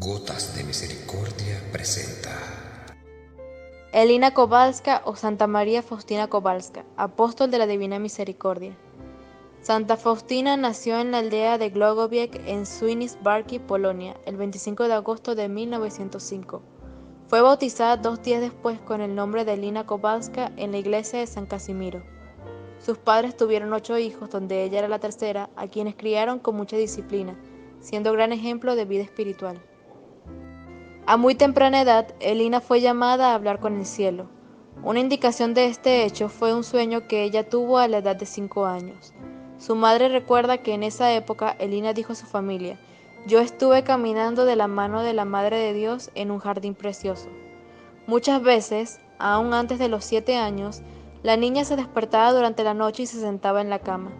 Gotas de Misericordia presenta Elina Kowalska o Santa María Faustina Kowalska, apóstol de la Divina Misericordia. Santa Faustina nació en la aldea de Glogowiec en Świnisz-Barki, Polonia, el 25 de agosto de 1905. Fue bautizada 2 días después con el nombre de Elina Kowalska en la iglesia de San Casimiro. Sus padres tuvieron 8 hijos, donde ella era la tercera, a quienes criaron con mucha disciplina, siendo gran ejemplo de vida espiritual. A muy temprana edad, Elina fue llamada a hablar con el cielo. Una indicación de este hecho fue un sueño que ella tuvo a la edad de 5 años. Su madre recuerda que en esa época Elina dijo a su familia: "Yo estuve caminando de la mano de la Madre de Dios en un jardín precioso". Muchas veces, aún antes de los 7 años, la niña se despertaba durante la noche y se sentaba en la cama.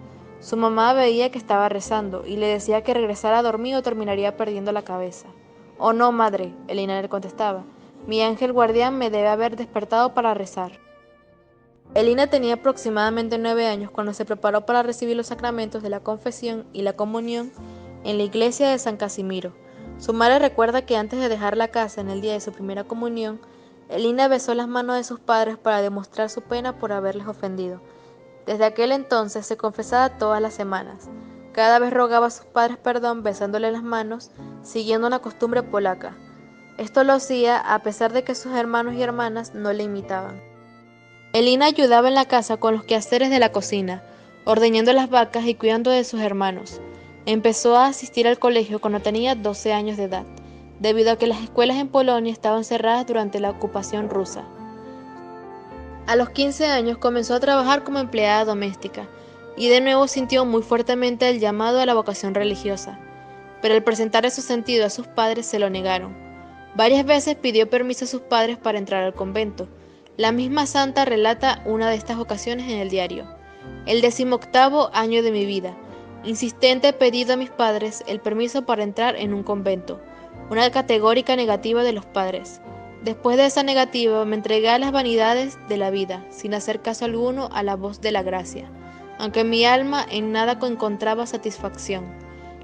Su mamá veía que estaba rezando y le decía que regresara a dormir o terminaría perdiendo la cabeza. «Oh no, madre», Elina le contestaba, «mi ángel guardián me debe haber despertado para rezar». Elina tenía aproximadamente 9 años cuando se preparó para recibir los sacramentos de la confesión y la comunión en la iglesia de San Casimiro. Su madre recuerda que antes de dejar la casa en el día de su primera comunión, Elina besó las manos de sus padres para demostrar su pena por haberles ofendido. Desde aquel entonces se confesaba todas las semanas. Cada vez rogaba a sus padres perdón besándole las manos, siguiendo una costumbre polaca. Esto lo hacía a pesar de que sus hermanos y hermanas no le imitaban. Elina ayudaba en la casa con los quehaceres de la cocina, ordeñando las vacas y cuidando de sus hermanos. Empezó a asistir al colegio cuando tenía 12 años de edad, debido a que las escuelas en Polonia estaban cerradas durante la ocupación rusa. A los 15 años comenzó a trabajar como empleada doméstica y de nuevo sintió muy fuertemente el llamado a la vocación religiosa, pero al presentar su sentido a sus padres se lo negaron. Varias veces pidió permiso a sus padres para entrar al convento. La misma santa relata una de estas ocasiones en el diario: «El 18º año de mi vida, insistente he pedido a mis padres el permiso para entrar en un convento. Una categórica negativa de los padres. Después de esa negativa me entregué a las vanidades de la vida, sin hacer caso alguno a la voz de la gracia, aunque mi alma en nada encontraba satisfacción.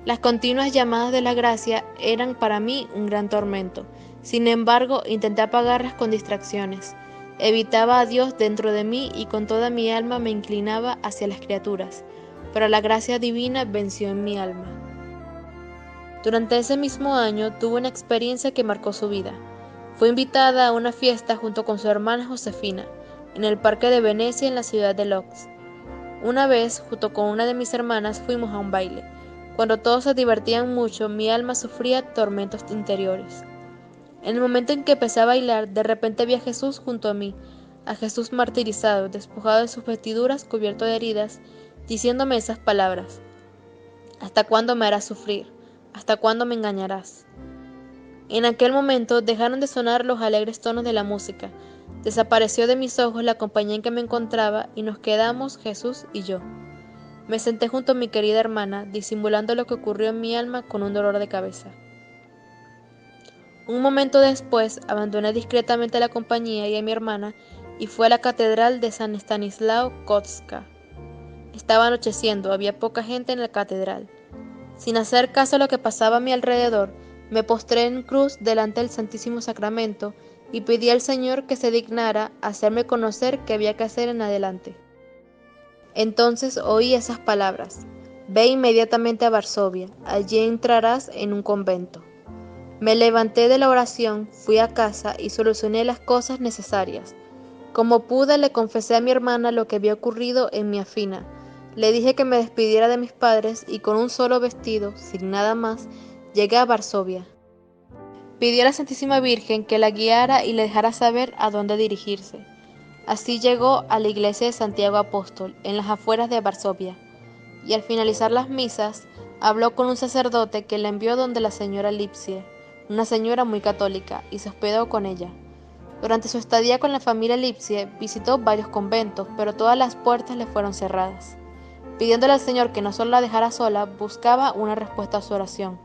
Las continuas llamadas de la gracia eran para mí un gran tormento. Sin embargo, intenté apagarlas con distracciones. Evitaba a Dios dentro de mí y con toda mi alma me inclinaba hacia las criaturas, pero la gracia divina venció en mi alma». Durante ese mismo año tuvo una experiencia que marcó su vida. Fue invitada a una fiesta junto con su hermana Josefina, en el parque de Venecia en la ciudad de Lodz. Una vez, junto con una de mis hermanas, fuimos a un baile. Cuando todos se divertían mucho, mi alma sufría tormentos interiores. En el momento en que empecé a bailar, de repente vi a Jesús junto a mí, a Jesús martirizado, despojado de sus vestiduras, cubierto de heridas, diciéndome esas palabras: «¿Hasta cuándo me harás sufrir? ¿Hasta cuándo me engañarás?». En aquel momento dejaron de sonar los alegres tonos de la música, desapareció de mis ojos la compañía en que me encontraba y nos quedamos Jesús y yo. Me senté junto a mi querida hermana, disimulando lo que ocurrió en mi alma con un dolor de cabeza. Un momento después, abandoné discretamente la compañía y a mi hermana y fui a la catedral de San Estanislao Kostka. Estaba anocheciendo, había poca gente en la catedral. Sin hacer caso a lo que pasaba a mi alrededor, me postré en cruz delante del Santísimo Sacramento y pedí al Señor que se dignara hacerme conocer qué había que hacer en adelante. Entonces oí esas palabras: «Ve inmediatamente a Varsovia, allí entrarás en un convento». Me levanté de la oración, fui a casa y solucioné las cosas necesarias. Como pude, le confesé a mi hermana lo que había ocurrido en mi afina. Le dije que me despidiera de mis padres y con un solo vestido, sin nada más, llegué a Varsovia. Pidió a la Santísima Virgen que la guiara y le dejara saber a dónde dirigirse. Así llegó a la iglesia de Santiago Apóstol, en las afueras de Varsovia, y al finalizar las misas, habló con un sacerdote que la envió donde la señora Lipsie, una señora muy católica, y se hospedó con ella. Durante su estadía con la familia Lipsie, visitó varios conventos, pero todas las puertas le fueron cerradas. Pidiéndole al Señor que no solo la dejara sola, buscaba una respuesta a su oración.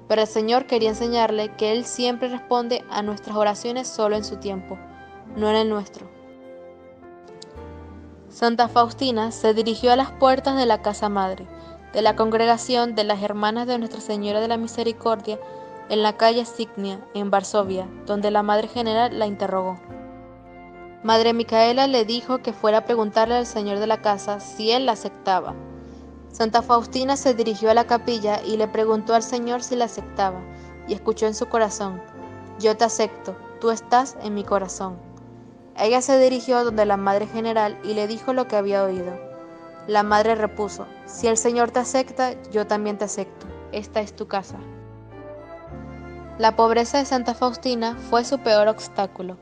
Pero el Señor quería enseñarle que Él siempre responde a nuestras oraciones solo en su tiempo, no en el nuestro. Santa Faustina se dirigió a las puertas de la casa madre, de la congregación de las Hermanas de Nuestra Señora de la Misericordia, en la calle Signia, en Varsovia, donde la Madre General la interrogó. Madre Micaela le dijo que fuera a preguntarle al señor de la casa si él la aceptaba. Santa Faustina se dirigió a la capilla y le preguntó al Señor si la aceptaba, y escuchó en su corazón: «Yo te acepto, tú estás en mi corazón». Ella se dirigió donde la Madre General y le dijo lo que había oído. La madre repuso: «Si el Señor te acepta, yo también te acepto. Esta es tu casa». La pobreza de Santa Faustina fue su peor obstáculo,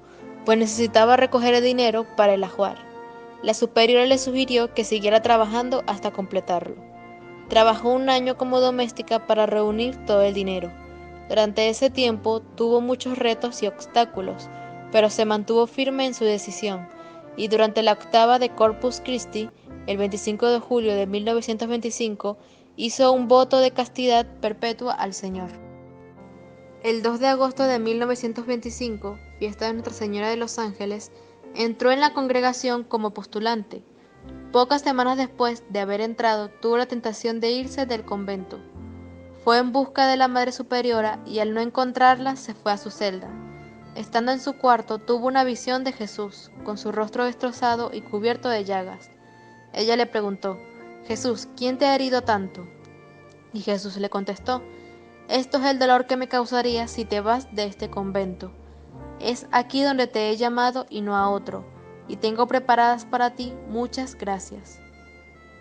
pues necesitaba recoger el dinero para el ajuar. La superiora le sugirió que siguiera trabajando hasta completarlo. Trabajó un año como doméstica para reunir todo el dinero. Durante ese tiempo tuvo muchos retos y obstáculos, pero se mantuvo firme en su decisión, y durante la octava de Corpus Christi, el 25 de julio de 1925, hizo un voto de castidad perpetua al Señor. El 2 de agosto de 1925, fiesta de Nuestra Señora de los Ángeles, entró en la congregación como postulante. Pocas semanas después de haber entrado, tuvo la tentación de irse del convento. Fue en busca de la Madre Superiora y al no encontrarla se fue a su celda. Estando en su cuarto, tuvo una visión de Jesús, con su rostro destrozado y cubierto de llagas. Ella le preguntó: «Jesús, ¿quién te ha herido tanto?». Y Jesús le contestó: «Esto es el dolor que me causaría si te vas de este convento. Es aquí donde te he llamado y no a otro, y tengo preparadas para ti muchas gracias».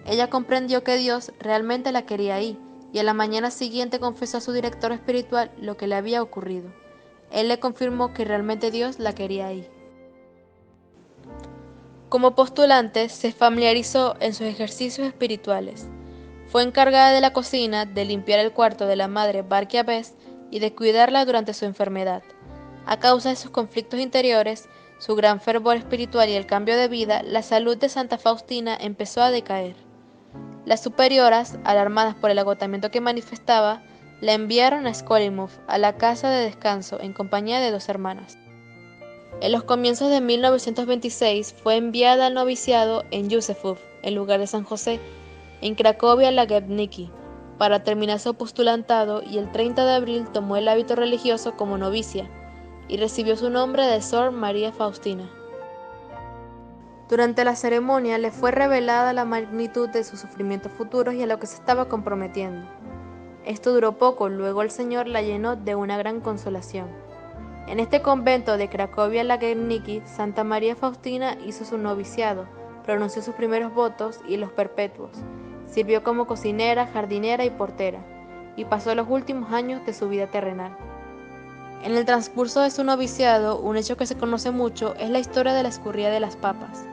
Ella comprendió que Dios realmente la quería ahí, y a la mañana siguiente confesó a su director espiritual lo que le había ocurrido. Él le confirmó que realmente Dios la quería ahí. Como postulante, se familiarizó en sus ejercicios espirituales. Fue encargada de la cocina, de limpiar el cuarto de la madre Barquiabés y de cuidarla durante su enfermedad. A causa de sus conflictos interiores, su gran fervor espiritual y el cambio de vida, la salud de Santa Faustina empezó a decaer. Las superioras, alarmadas por el agotamiento que manifestaba, la enviaron a Skolimov, a la casa de descanso, en compañía de 2 hermanas. En los comienzos de 1926 fue enviada al noviciado en Yusefov, en lugar de San José, en Cracovia-Lagerniki, para terminar su postulantado, y el 30 de abril tomó el hábito religioso como novicia, y recibió su nombre de Sor María Faustina. Durante la ceremonia le fue revelada la magnitud de sus sufrimientos futuros y a lo que se estaba comprometiendo. Esto duró poco, luego el Señor la llenó de una gran consolación. En este convento de Cracovia-Lagerniki, Santa María Faustina hizo su noviciado, pronunció sus primeros votos y los perpetuos, sirvió como cocinera, jardinera y portera, y pasó los últimos años de su vida terrenal. En el transcurso de su noviciado, un hecho que se conoce mucho es la historia de la escurría de las papas.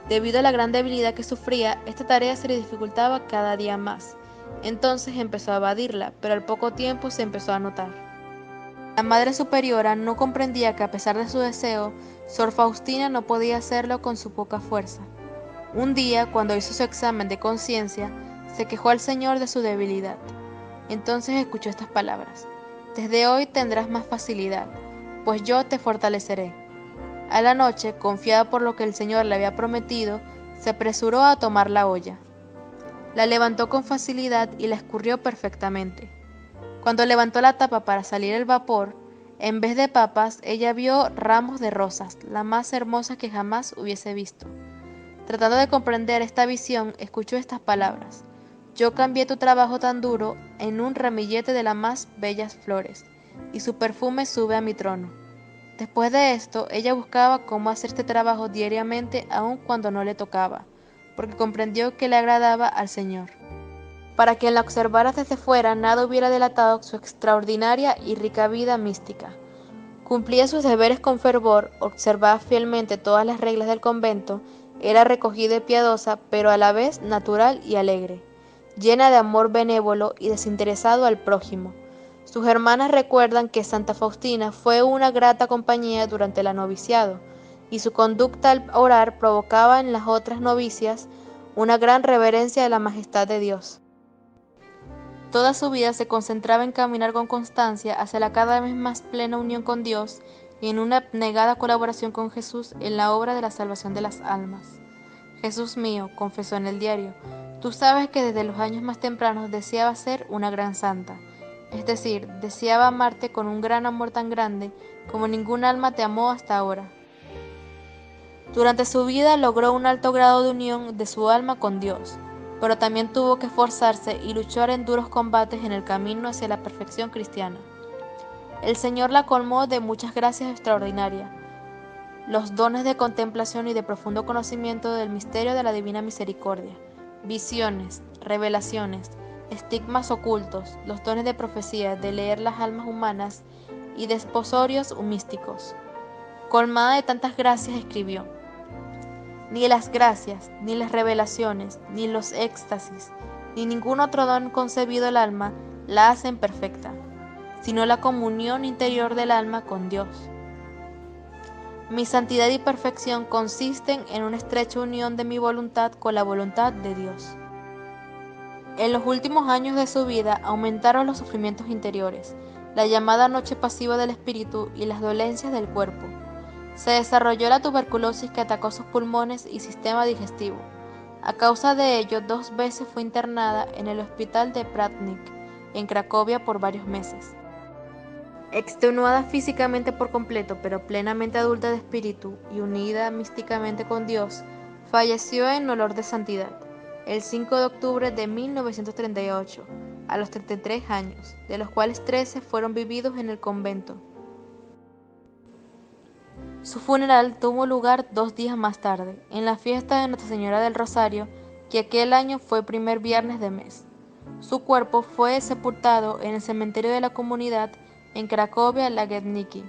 Debido a la gran debilidad que sufría, esta tarea se le dificultaba cada día más. Entonces empezó a evadirla, pero al poco tiempo se empezó a notar. La Madre Superiora no comprendía que a pesar de su deseo, Sor Faustina no podía hacerlo con su poca fuerza. Un día, cuando hizo su examen de conciencia, se quejó al Señor de su debilidad. Entonces escuchó estas palabras: «Desde hoy tendrás más facilidad, pues yo te fortaleceré». A la noche, confiada por lo que el Señor le había prometido, se apresuró a tomar la olla. La levantó con facilidad y la escurrió perfectamente. Cuando levantó la tapa para salir el vapor, en vez de papas, ella vio ramos de rosas, la más hermosa que jamás hubiese visto. Tratando de comprender esta visión, escuchó estas palabras: «Yo cambié tu trabajo tan duro en un ramillete de las más bellas flores, y su perfume sube a mi trono». Después de esto, ella buscaba cómo hacer este trabajo diariamente, aun cuando no le tocaba, porque comprendió que le agradaba al Señor. Para quien la observara desde fuera, nada hubiera delatado su extraordinaria y rica vida mística. Cumplía sus deberes con fervor, observaba fielmente todas las reglas del convento, era recogida y piadosa, pero a la vez natural y alegre, llena de amor benévolo y desinteresado al prójimo. Sus hermanas recuerdan que Santa Faustina fue una grata compañía durante el noviciado, y su conducta al orar provocaba en las otras novicias una gran reverencia de la majestad de Dios. Toda su vida se concentraba en caminar con constancia hacia la cada vez más plena unión con Dios y en una abnegada colaboración con Jesús en la obra de la salvación de las almas. «Jesús mío», confesó en el diario, «tú sabes que desde los años más tempranos deseaba ser una gran santa. es decir, deseaba amarte con un gran amor tan grande como ningún alma te amó hasta ahora. Durante su vida logró un alto grado de unión de su alma con Dios, pero también tuvo que esforzarse y luchar en duros combates en el camino hacia la perfección cristiana. El Señor la colmó de muchas gracias extraordinarias, los dones de contemplación y de profundo conocimiento del misterio de la divina misericordia, visiones, revelaciones, estigmas ocultos, los dones de profecía, de leer las almas humanas y desposorios místicos. Colmada de tantas gracias, escribió: ni las gracias, ni las revelaciones, ni los éxtasis, ni ningún otro don concebido el alma la hacen perfecta, sino la comunión interior del alma con Dios. Mi santidad y perfección consisten en una estrecha unión de mi voluntad con la voluntad de Dios. En los últimos años de su vida aumentaron los sufrimientos interiores, la llamada noche pasiva del espíritu y las dolencias del cuerpo. Se desarrolló la tuberculosis que atacó sus pulmones y sistema digestivo. A causa de ello, 2 veces fue internada en el hospital de Pratnik, en Cracovia, por varios meses. Extenuada físicamente por completo, pero plenamente adulta de espíritu y unida místicamente con Dios, falleció en olor de santidad, el 5 de octubre de 1938, a los 33 años, de los cuales 13 fueron vividos en el convento. Su funeral tuvo lugar 2 días más tarde, en la fiesta de Nuestra Señora del Rosario, que aquel año fue primer viernes de mes. Su cuerpo fue sepultado en el cementerio de la comunidad en Cracovia-Lagedniki,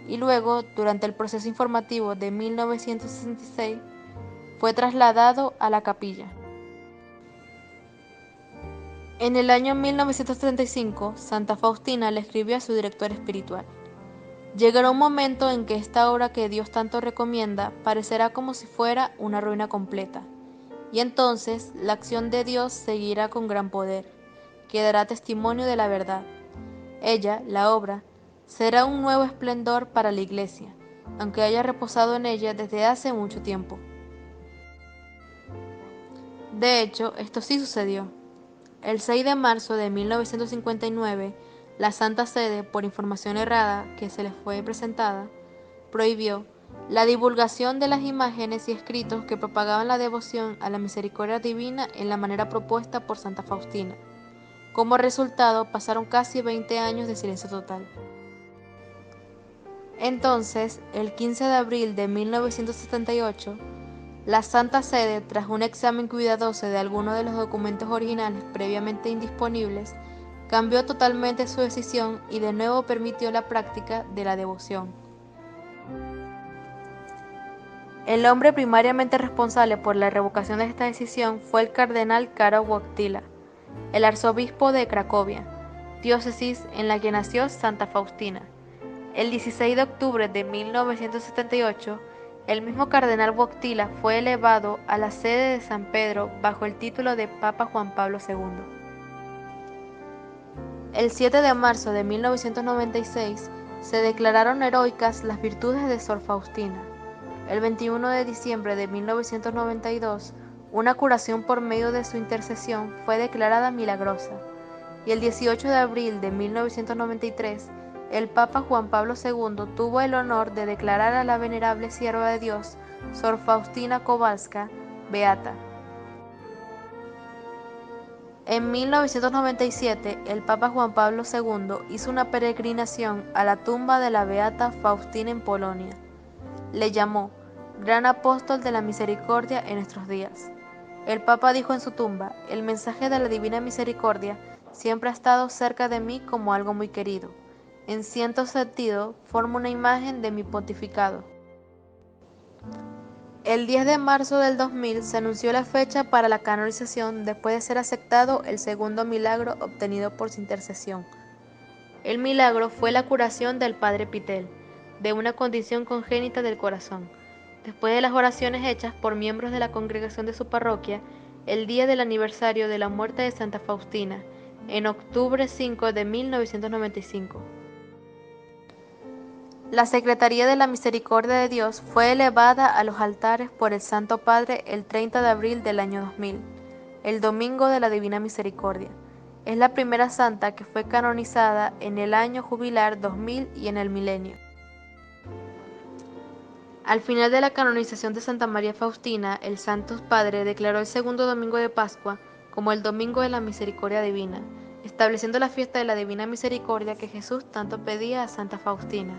y luego, durante el proceso informativo de 1966, fue trasladado a la capilla. En el año 1935, Santa Faustina le escribió a su director espiritual: llegará un momento en que esta obra que Dios tanto recomienda parecerá como si fuera una ruina completa, y entonces la acción de Dios seguirá con gran poder, que dará testimonio de la verdad. Ella, la obra, será un nuevo esplendor para la Iglesia, aunque haya reposado en ella desde hace mucho tiempo. De hecho, esto sí sucedió. El 6 de marzo de 1959, la Santa Sede, por información errada que se les fue presentada, prohibió la divulgación de las imágenes y escritos que propagaban la devoción a la misericordia divina en la manera propuesta por Santa Faustina. Como resultado, pasaron casi 20 años de silencio total. Entonces, el 15 de abril de 1978, la Santa Sede, tras un examen cuidadoso de algunos de los documentos originales previamente indisponibles, cambió totalmente su decisión y de nuevo permitió la práctica de la devoción. El hombre primariamente responsable por la revocación de esta decisión fue el cardenal Karol Wojtyła, el arzobispo de Cracovia, diócesis en la que nació Santa Faustina. El 16 de octubre de 1978, el mismo cardenal Wojtyła fue elevado a la sede de San Pedro bajo el título de Papa Juan Pablo II. El 7 de marzo de 1996 se declararon heroicas las virtudes de Sor Faustina. El 21 de diciembre de 1992, una curación por medio de su intercesión fue declarada milagrosa, y el 18 de abril de 1993, el Papa Juan Pablo II tuvo el honor de declarar a la venerable sierva de Dios, Sor Faustina Kowalska, beata. En 1997, el Papa Juan Pablo II hizo una peregrinación a la tumba de la beata Faustina en Polonia. Le llamó Gran Apóstol de la Misericordia en nuestros días. El Papa dijo en su tumba: el mensaje de la Divina Misericordia siempre ha estado cerca de mí como algo muy querido. En cierto sentido, forma una imagen de mi pontificado. El 10 de marzo del 2000 se anunció la fecha para la canonización después de ser aceptado el segundo milagro obtenido por su intercesión. El milagro fue la curación del padre Pitel, de una condición congénita del corazón. Después de las oraciones hechas por miembros de la congregación de su parroquia, el día del aniversario de la muerte de Santa Faustina, en octubre 5 de 1995. La Secretaría de la Misericordia de Dios fue elevada a los altares por el Santo Padre el 30 de abril del año 2000, el Domingo de la Divina Misericordia. Es la primera santa que fue canonizada en el año jubilar 2000 y en el milenio. Al final de la canonización de Santa María Faustina, el Santo Padre declaró el segundo domingo de Pascua como el Domingo de la Misericordia Divina, estableciendo la fiesta de la Divina Misericordia que Jesús tanto pedía a Santa Faustina.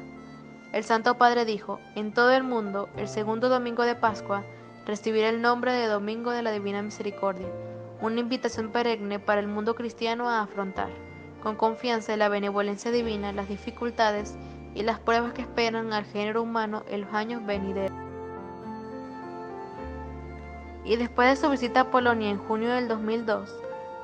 El Santo Padre dijo: en todo el mundo, el segundo domingo de Pascua recibirá el nombre de Domingo de la Divina Misericordia, una invitación perenne para el mundo cristiano a afrontar, con confianza en la benevolencia divina, las dificultades y las pruebas que esperan al género humano en los años venideros. Y después de su visita a Polonia en junio del 2002,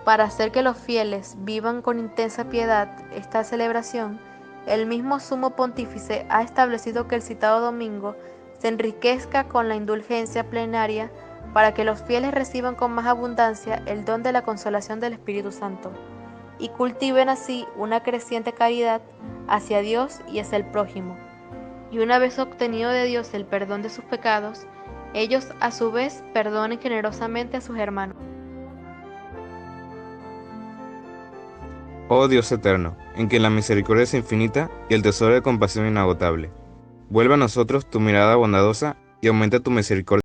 para hacer que los fieles vivan con intensa piedad esta celebración, el mismo Sumo Pontífice ha establecido que el citado domingo se enriquezca con la indulgencia plenaria para que los fieles reciban con más abundancia el don de la consolación del Espíritu Santo y cultiven así una creciente caridad hacia Dios y hacia el prójimo. Y una vez obtenido de Dios el perdón de sus pecados, ellos a su vez perdonen generosamente a sus hermanos. Oh Dios eterno, en quien la misericordia es infinita y el tesoro de compasión inagotable, vuelve a nosotros tu mirada bondadosa y aumenta tu misericordia